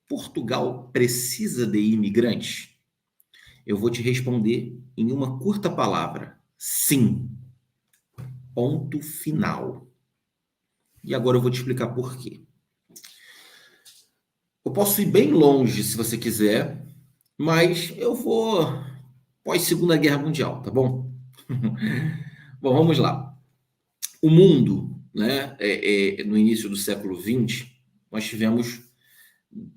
Portugal precisa de imigrantes? Eu vou te responder em uma curta palavra: sim. Ponto final. E agora eu vou te explicar por quê. Eu posso ir bem longe se você quiser, mas eu vou pós-Segunda Guerra Mundial, tá bom? Bom, vamos lá. O mundo, né, no início do século XX, nós tivemos,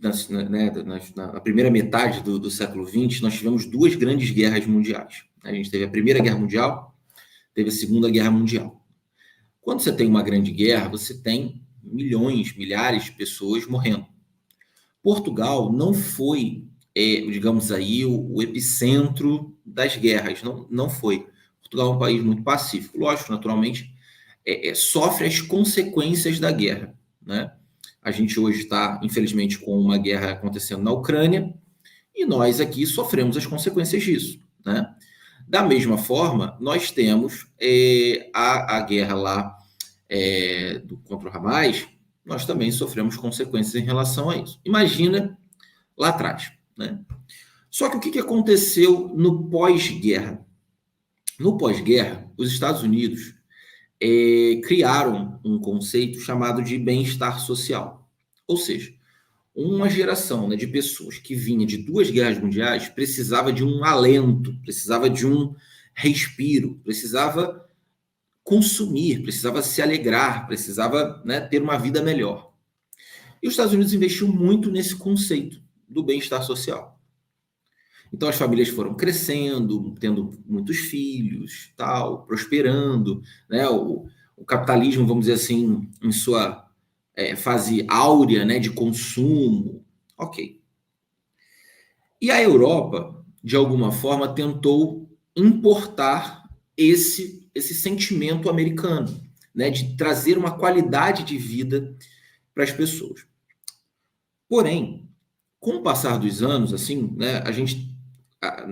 na primeira metade do século XX, nós tivemos duas grandes guerras mundiais. A gente teve a Primeira Guerra Mundial, teve a Segunda Guerra Mundial. Quando você tem uma grande guerra, você tem milhões, milhares de pessoas morrendo. Portugal não foi, digamos aí, o epicentro das guerras, não foi. Portugal é um país muito pacífico, lógico, naturalmente, sofre as consequências da guerra, né? A gente hoje está, infelizmente, com uma guerra acontecendo na Ucrânia e nós aqui sofremos as consequências disso, né? Da mesma forma, nós temos a guerra lá contra o Hamas, nós também sofremos consequências em relação a isso. Imagina lá atrás, né? Só que o que aconteceu no pós-guerra? No pós-guerra, os Estados Unidos criaram um conceito chamado de bem-estar social. Ou seja, uma geração, né, de pessoas que vinha de duas guerras mundiais precisava de um alento, precisava de um respiro, precisava consumir, precisava se alegrar, precisava, né, ter uma vida melhor. E os Estados Unidos investiu muito nesse conceito do bem-estar social. Então as famílias foram crescendo, tendo muitos filhos, tal, prosperando, né? O capitalismo, vamos dizer assim, em sua fase áurea, né, de consumo, ok. E a Europa, de alguma forma, tentou importar esse sentimento americano, né, de trazer uma qualidade de vida para as pessoas. Porém, com o passar dos anos, assim, né,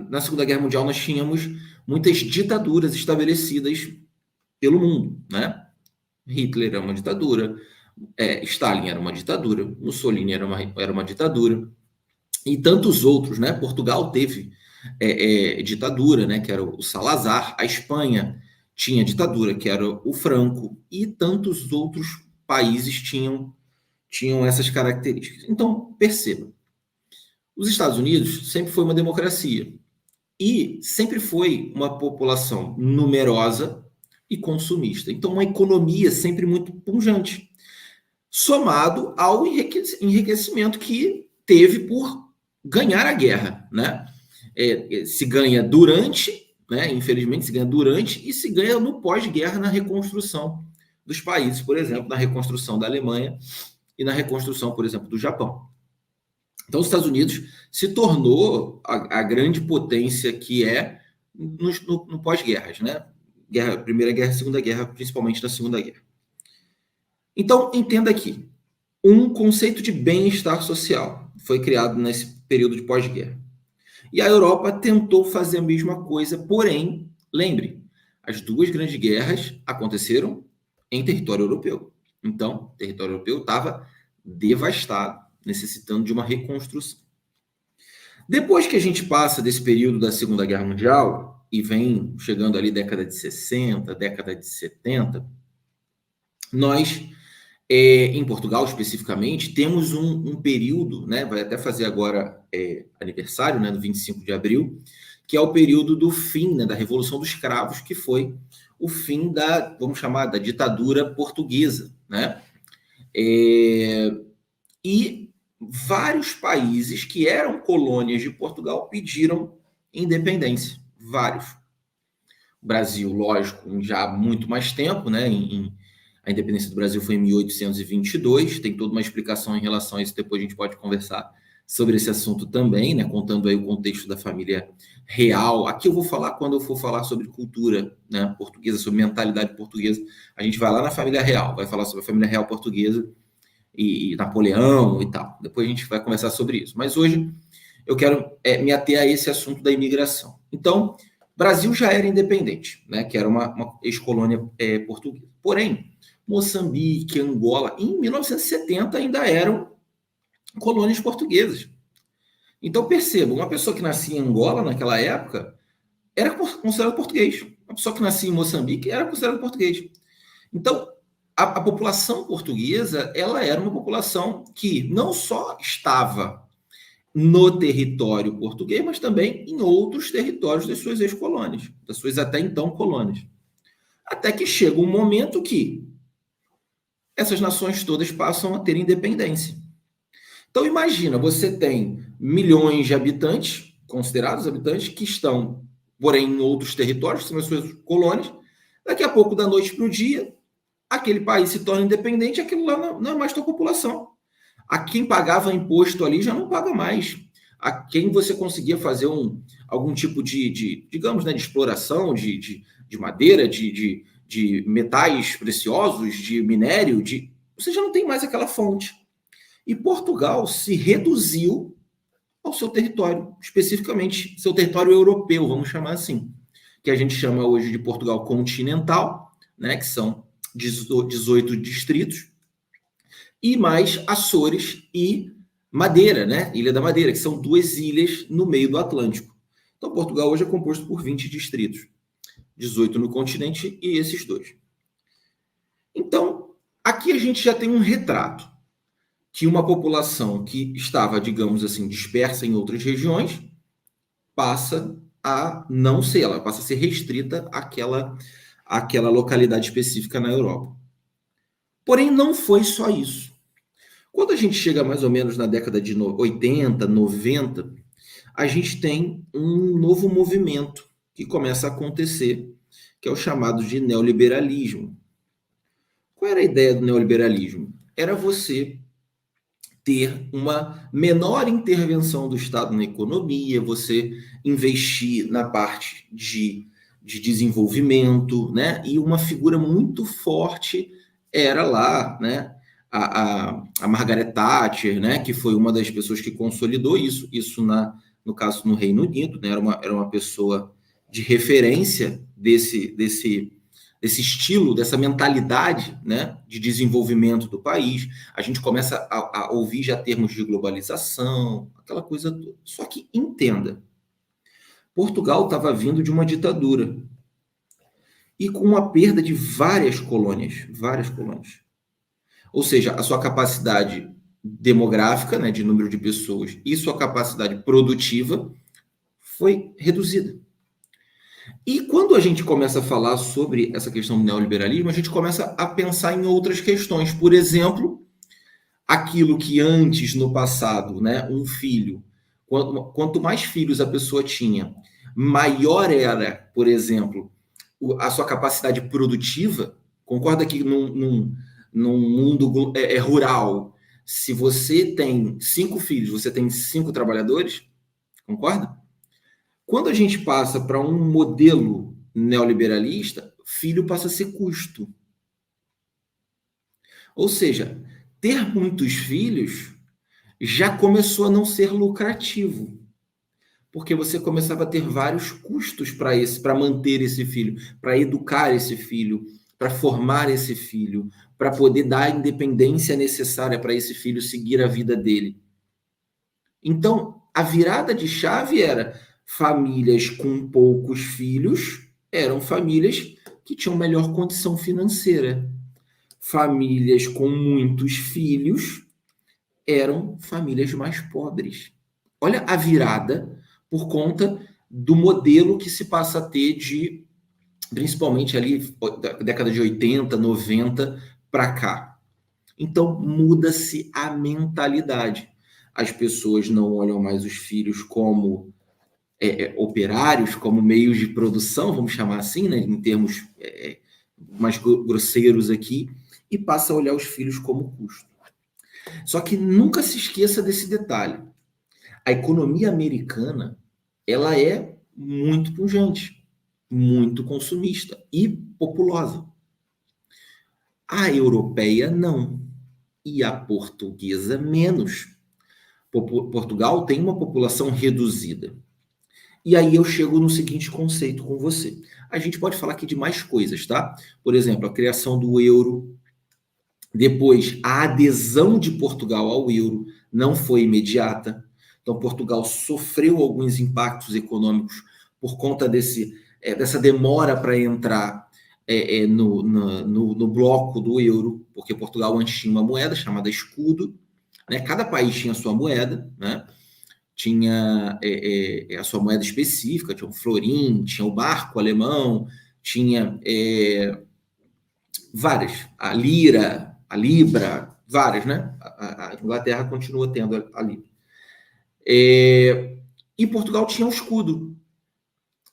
na Segunda Guerra Mundial nós tínhamos muitas ditaduras estabelecidas pelo mundo, né? Hitler era uma ditadura, Stalin era uma ditadura, Mussolini era uma ditadura, e tantos outros, né? Portugal teve ditadura, né? Que era o Salazar, a Espanha tinha ditadura, que era o Franco, e tantos outros países tinham essas características. Então, perceba, os Estados Unidos sempre foi uma democracia e sempre foi uma população numerosa e consumista. Então, uma economia sempre muito pujante, somado ao enriquecimento que teve por ganhar a guerra, né? Se ganha durante, né? Infelizmente, se ganha durante e se ganha no pós-guerra na reconstrução dos países, por exemplo, na reconstrução da Alemanha e na reconstrução, por exemplo, do Japão. Então, os Estados Unidos se tornou a grande potência que é no pós-guerras, né? Primeira Guerra, Segunda Guerra, principalmente na Segunda Guerra. Então, entenda aqui, um conceito de bem-estar social foi criado nesse período de pós-guerra. E a Europa tentou fazer a mesma coisa, porém, lembre, as duas grandes guerras aconteceram em território europeu. Então, o território europeu estava devastado, necessitando de uma reconstrução. Depois que a gente passa desse período da Segunda Guerra Mundial e vem chegando ali década de 60, década de 70, nós, em Portugal especificamente, temos um período, né, vai até fazer agora aniversário, né, no 25 de abril, que é o período do fim, né, da Revolução dos Cravos, que foi o fim vamos chamar, da ditadura portuguesa, né? E vários países que eram colônias de Portugal pediram independência, vários. O Brasil, lógico, já há muito mais tempo, né? A independência do Brasil foi em 1822, tem toda uma explicação em relação a isso, depois a gente pode conversar sobre esse assunto também, né? Contando aí o contexto da família real. Aqui eu vou falar quando eu for falar sobre cultura, né, portuguesa, sobre mentalidade portuguesa. A gente vai lá na família real, vai falar sobre a família real portuguesa e Napoleão e tal. Depois a gente vai conversar sobre isso. Mas hoje eu quero me ater a esse assunto da imigração. Então, Brasil já era independente, né, que era uma ex-colônia portuguesa. Porém, Moçambique, Angola, em 1970 ainda eram colônias portuguesas. Então, perceba, uma pessoa que nascia em Angola naquela época era considerado português. Uma pessoa que nascia em Moçambique era considerada português. Então, a população portuguesa, ela era uma população que não só estava no território português, mas também em outros territórios das suas ex-colônias, das suas até então colônias. Até que chega um momento que essas nações todas passam a ter independência. Então imagina, você tem milhões de habitantes, considerados habitantes, que estão, porém, em outros territórios, que são as suas colônias. Daqui a pouco, da noite para o dia, aquele país se torna independente, aquilo lá não é mais tua população. A quem pagava imposto ali já não paga mais. A quem você conseguia fazer algum tipo digamos, né, de exploração de madeira, de metais preciosos, de minério, você já não tem mais aquela fonte. E Portugal se reduziu ao seu território, especificamente seu território europeu, vamos chamar assim, que a gente chama hoje de Portugal continental, né, que são 18 distritos, e mais Açores e Madeira, né, Ilha da Madeira, que são 2 ilhas no meio do Atlântico. Então, Portugal hoje é composto por 20 distritos, 18 no continente e esses 2. Então, aqui a gente já tem um retrato que uma população que estava, digamos assim, dispersa em outras regiões, passa a não ser, ela passa a ser restrita àquela localidade específica na Europa. Porém, não foi só isso. Quando a gente chega mais ou menos na década de 80, 90, a gente tem um novo movimento que começa a acontecer, que é o chamado de neoliberalismo. Qual era a ideia do neoliberalismo? Era você ter uma menor intervenção do Estado na economia, você investir na parte de desenvolvimento, né? E uma figura muito forte era lá, né? A Margaret Thatcher, né? Que foi uma das pessoas que consolidou isso no caso no Reino Unido, né? Era uma pessoa de referência desse estilo, dessa mentalidade, né, de desenvolvimento do país. A gente começa a ouvir já termos de globalização, aquela coisa toda. Só que entenda, Portugal estava vindo de uma ditadura e com uma perda de várias colônias. Ou seja, a sua capacidade demográfica, né, de número de pessoas, e sua capacidade produtiva foi reduzida. E quando a gente começa a falar sobre essa questão do neoliberalismo, a gente começa a pensar em outras questões. Por exemplo, aquilo que antes, no passado, né, um filho, quanto mais filhos a pessoa tinha, maior era, por exemplo, a sua capacidade produtiva. Concorda que num mundo rural, se você tem 5 filhos, você tem 5 trabalhadores? Concorda? Quando a gente passa para um modelo neoliberalista, filho passa a ser custo. Ou seja, ter muitos filhos já começou a não ser lucrativo, porque você começava a ter vários custos para manter esse filho, para educar esse filho, para formar esse filho, para poder dar a independência necessária para esse filho seguir a vida dele. Então, a virada de chave era: famílias com poucos filhos eram famílias que tinham melhor condição financeira. Famílias com muitos filhos eram famílias mais pobres. Olha a virada por conta do modelo que se passa a ter principalmente ali da década de 80, 90 para cá. Então muda-se a mentalidade. As pessoas não olham mais os filhos como operários, como meios de produção, vamos chamar assim, né, em termos mais grosseiros aqui, e passa a olhar os filhos como custo. Só que nunca se esqueça desse detalhe. A economia americana, ela é muito pujante, muito consumista e populosa. A europeia não, e a portuguesa menos. Portugal tem uma população reduzida. E aí eu chego no seguinte conceito com você. A gente pode falar aqui de mais coisas, tá? Por exemplo, a criação do euro, Depois, a adesão de Portugal ao euro não foi imediata. Então, Portugal sofreu alguns impactos econômicos por conta dessa demora para entrar no bloco do euro, porque Portugal antes tinha uma moeda chamada escudo, né? Cada país tinha a sua moeda, né? Tinha a sua moeda específica, tinha o florim, tinha o marco alemão, tinha várias, a lira, a libra, várias, né? A Inglaterra continua tendo a libra. E Portugal tinha o escudo.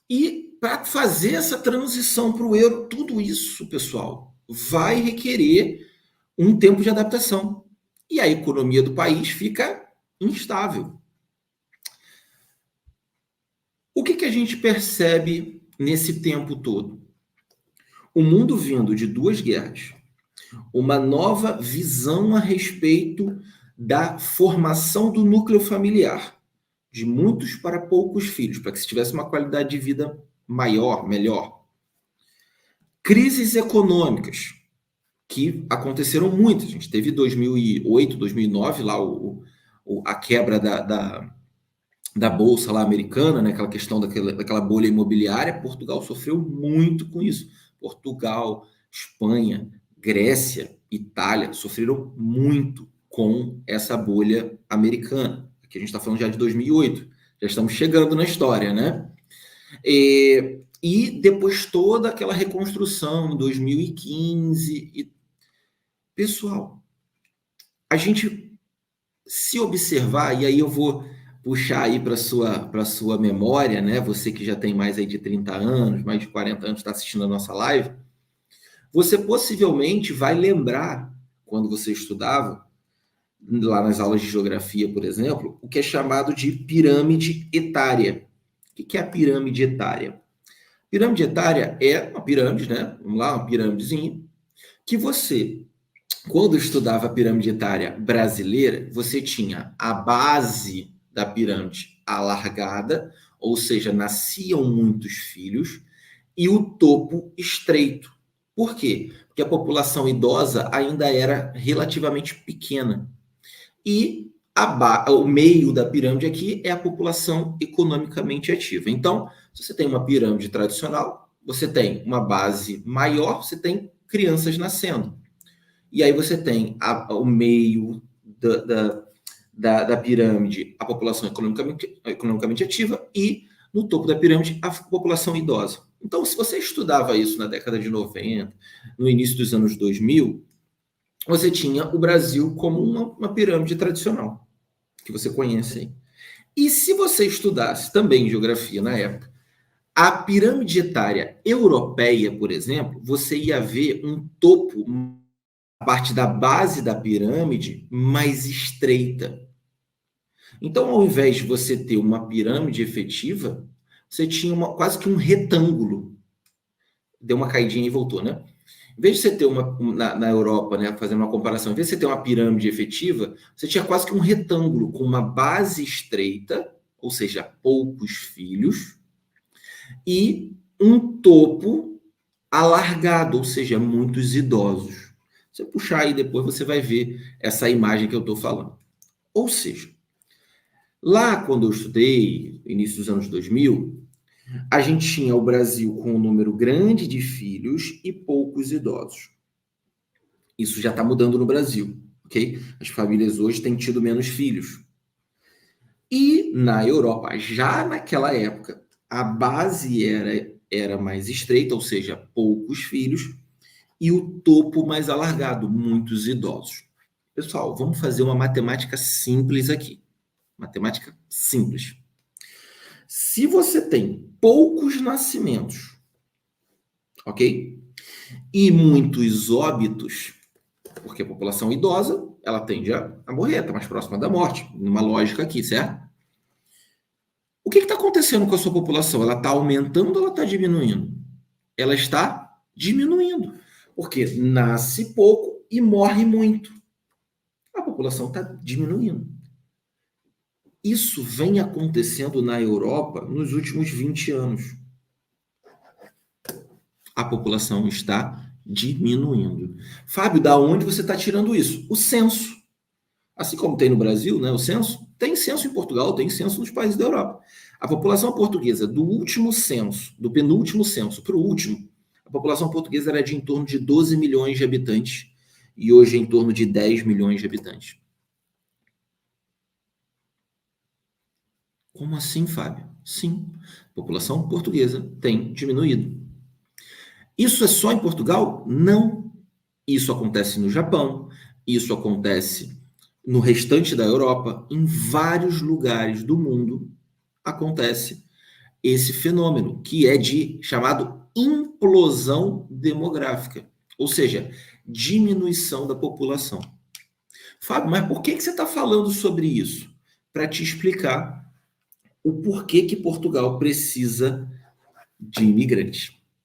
E para fazer essa transição para o euro, tudo isso, pessoal, vai requerer um tempo de adaptação. E a economia do país fica instável. O que a gente percebe nesse tempo todo? O mundo vindo de duas guerras, uma nova visão a respeito da formação do núcleo familiar, de muitos para poucos filhos, para que se tivesse uma qualidade de vida maior, melhor. Crises econômicas, que aconteceram muito. A gente teve 2008, 2009, lá a quebra da bolsa lá americana, né? Aquela questão daquela bolha imobiliária. Portugal sofreu muito com isso. Portugal, Espanha, Grécia, Itália sofreram muito com essa bolha americana. Aqui a gente está falando já de 2008. Já estamos chegando na história, né? E depois toda aquela reconstrução em 2015. Pessoal, a gente se observar, e aí eu vou puxar aí para sua memória, né? Você que já tem mais aí de 30 anos, mais de 40 anos, está assistindo a nossa live, você possivelmente vai lembrar, quando você estudava, lá nas aulas de geografia, por exemplo, o que é chamado de pirâmide etária. O que é a pirâmide etária? Pirâmide etária é uma pirâmide, né? Vamos lá, uma pirâmidezinha, que você, quando estudava a pirâmide etária brasileira, você tinha a base da pirâmide alargada, ou seja, nasciam muitos filhos, e o topo estreito. Por quê? Porque a população idosa ainda era relativamente pequena. E o meio da pirâmide aqui é a população economicamente ativa. Então, se você tem uma pirâmide tradicional, você tem uma base maior, você tem crianças nascendo. E aí você tem o meio da pirâmide, a população economicamente ativa, e no topo da pirâmide, a população idosa. Então, se você estudava isso na década de 90, no início dos anos 2000, você tinha o Brasil como uma pirâmide tradicional, que você conhece aí. E se você estudasse também geografia na época, a pirâmide etária europeia, por exemplo, você ia ver um topo, a parte da base da pirâmide, mais estreita. Então, ao invés de você ter uma pirâmide efetiva, você tinha quase que um retângulo. Deu uma caidinha e voltou, né? Em vez de você ter na Europa, né, fazendo uma comparação, em vez de você ter uma pirâmide efetiva, você tinha quase que um retângulo com uma base estreita, ou seja, poucos filhos, e um topo alargado, ou seja, muitos idosos. Se você puxar aí depois, você vai ver essa imagem que eu estou falando. Ou seja, lá quando eu estudei, início dos anos 2000, a gente tinha o Brasil com um número grande de filhos e poucos idosos. Isso já está mudando no Brasil, ok? As famílias hoje têm tido menos filhos. E na Europa, já naquela época, a base era mais estreita, ou seja, poucos filhos, e o topo mais alargado, muitos idosos. Pessoal, vamos fazer uma matemática simples aqui. Matemática simples. Se você tem poucos nascimentos, ok? E muitos óbitos, porque a população idosa, ela tende a morrer, está mais próxima da morte, numa lógica aqui, certo? O que está acontecendo com a sua população? Ela está aumentando ou ela está diminuindo? Ela está diminuindo, porque nasce pouco e morre muito. A população está diminuindo. Isso vem acontecendo na Europa nos últimos 20 anos. A população está Diminuindo. Fábio, da onde você está tirando isso? O censo. Assim como tem no Brasil, né, o censo, tem censo em Portugal, tem censo nos países da Europa. A população portuguesa, do último censo, do penúltimo censo para o último, a população portuguesa era de em torno de 12 milhões de habitantes e hoje é em torno de 10 milhões de habitantes. Como assim, Fábio? Sim, a população portuguesa tem diminuído. Isso é só em Portugal? Não. Isso acontece no Japão, isso acontece no restante da Europa, em vários lugares do mundo acontece esse fenômeno, que é de chamado implosão demográfica, ou seja, diminuição da população. Fábio, mas por que você está falando sobre isso? Para te explicar o porquê que Portugal precisa de imigrantes.